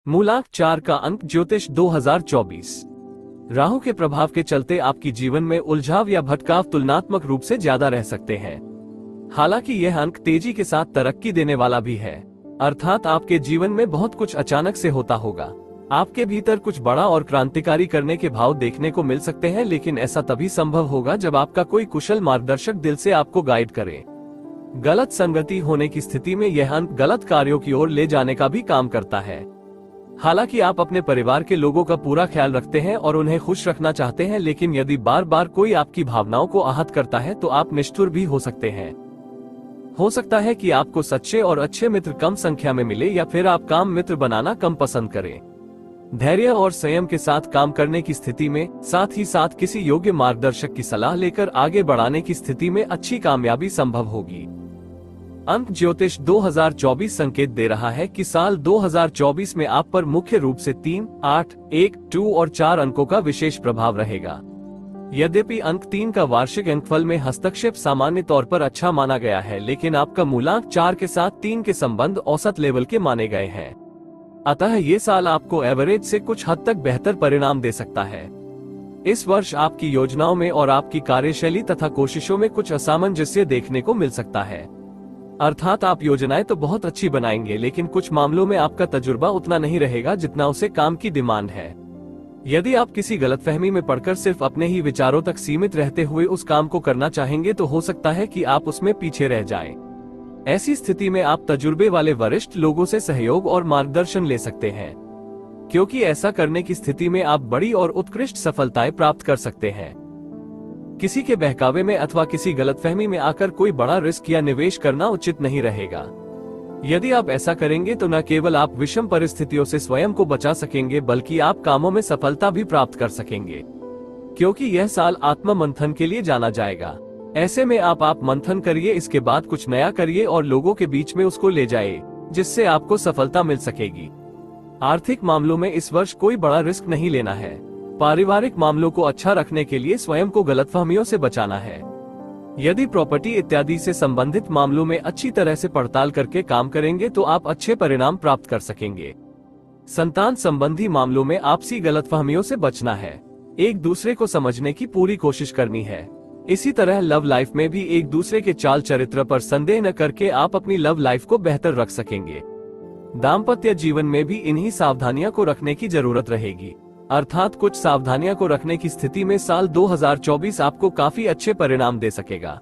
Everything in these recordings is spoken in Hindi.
मूलांक 4 का अंक ज्योतिष 2024। राहु के प्रभाव के चलते आपकी जीवन में उलझाव या भटकाव तुलनात्मक रूप से ज्यादा रह सकते हैं। हालांकि यह अंक तेजी के साथ तरक्की देने वाला भी है, अर्थात आपके जीवन में बहुत कुछ अचानक से होता होगा। आपके भीतर कुछ बड़ा और क्रांतिकारी करने के भाव देखने को मिल सकते हैं, लेकिन ऐसा तभी संभव होगा जब आपका कोई कुशल मार्गदर्शक दिल से आपको गाइड करे। गलत संगति होने की स्थिति में यह अंक गलत कार्यों की ओर ले जाने का भी काम करता है। हालांकि आप अपने परिवार के लोगों का पूरा ख्याल रखते हैं और उन्हें खुश रखना चाहते हैं, लेकिन यदि बार बार कोई आपकी भावनाओं को आहत करता है तो आप निष्ठुर भी हो सकते हैं। हो सकता है कि आपको सच्चे और अच्छे मित्र कम संख्या में मिले, या फिर आप काम मित्र बनाना कम पसंद करें। धैर्य और संयम के साथ काम करने की स्थिति में, साथ ही साथ किसी योग्य मार्गदर्शक की सलाह लेकर आगे बढ़ाने की स्थिति में अच्छी कामयाबी संभव होगी। अंक ज्योतिष 2024 संकेत दे रहा है कि साल 2024 में आप पर मुख्य रूप से 3, 8, 1, 2 और 4 अंकों का विशेष प्रभाव रहेगा। यद्यपि अंक 3 का वार्षिक अंकफल में हस्तक्षेप सामान्य तौर पर अच्छा माना गया है, लेकिन आपका मूलांक 4 के साथ 3 के संबंध औसत लेवल के माने गए हैं। अतः ये साल आपको एवरेज से कुछ हद तक बेहतर परिणाम दे सकता है। इस वर्ष आपकी योजनाओं में और आपकी कार्यशैली तथा कोशिशों में कुछ असामंजस्य देखने को मिल सकता है। अर्थात आप योजनाएं तो बहुत अच्छी बनाएंगे, लेकिन कुछ मामलों में आपका तजुर्बा उतना नहीं रहेगा जितना उसे काम की डिमांड है। यदि आप किसी गलतफहमी में पड़कर सिर्फ अपने ही विचारों तक सीमित रहते हुए उस काम को करना चाहेंगे तो हो सकता है कि आप उसमें पीछे रह जाएं। ऐसी स्थिति में आप तजुर्बे वाले वरिष्ठ लोगों से सहयोग और मार्गदर्शन ले सकते हैं, क्योंकि ऐसा करने की स्थिति में आप बड़ी और उत्कृष्ट सफलताएं प्राप्त कर सकते हैं। किसी के बहकावे में अथवा किसी गलतफहमी में आकर कोई बड़ा रिस्क या निवेश करना उचित नहीं रहेगा। यदि आप ऐसा करेंगे तो न केवल आप विषम परिस्थितियों से स्वयं को बचा सकेंगे, बल्कि आप कामों में सफलता भी प्राप्त कर सकेंगे, क्योंकि यह साल आत्म मंथन के लिए जाना जाएगा। ऐसे में आप मंथन करिए, इसके बाद कुछ नया करिए और लोगों के बीच में उसको ले जाइए, जिससे आपको सफलता मिल सकेगी। आर्थिक मामलों में इस वर्ष कोई बड़ा रिस्क नहीं लेना है। पारिवारिक मामलों को अच्छा रखने के लिए स्वयं को गलतफहमियों से बचाना है। यदि प्रॉपर्टी इत्यादि से संबंधित मामलों में अच्छी तरह से पड़ताल करके काम करेंगे तो आप अच्छे परिणाम प्राप्त कर सकेंगे। संतान संबंधी मामलों में आपसी गलतफहमियों से बचना है, एक दूसरे को समझने की पूरी कोशिश करनी है। इसी तरह लव लाइफ में भी एक दूसरे के चाल चरित्र पर संदेह न करके आप अपनी लव लाइफ को बेहतर रख सकेंगे। दाम्पत्य जीवन में भी इन्हीं सावधानियों को रखने की जरूरत रहेगी, अर्थात कुछ सावधानियों को रखने की स्थिति में साल 2024 आपको काफी अच्छे परिणाम दे सकेगा।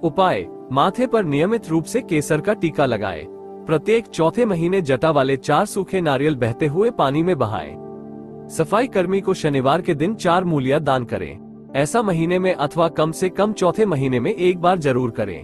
उपाय: माथे पर नियमित रूप से केसर का टीका लगाएं। प्रत्येक चौथे महीने जटा वाले 4 सूखे नारियल बहते हुए पानी में बहाएं। सफाई कर्मी को शनिवार के दिन 4 मूलियां दान करें। ऐसा महीने में अथवा कम से कम चौथे महीने में एक बार जरूर करें।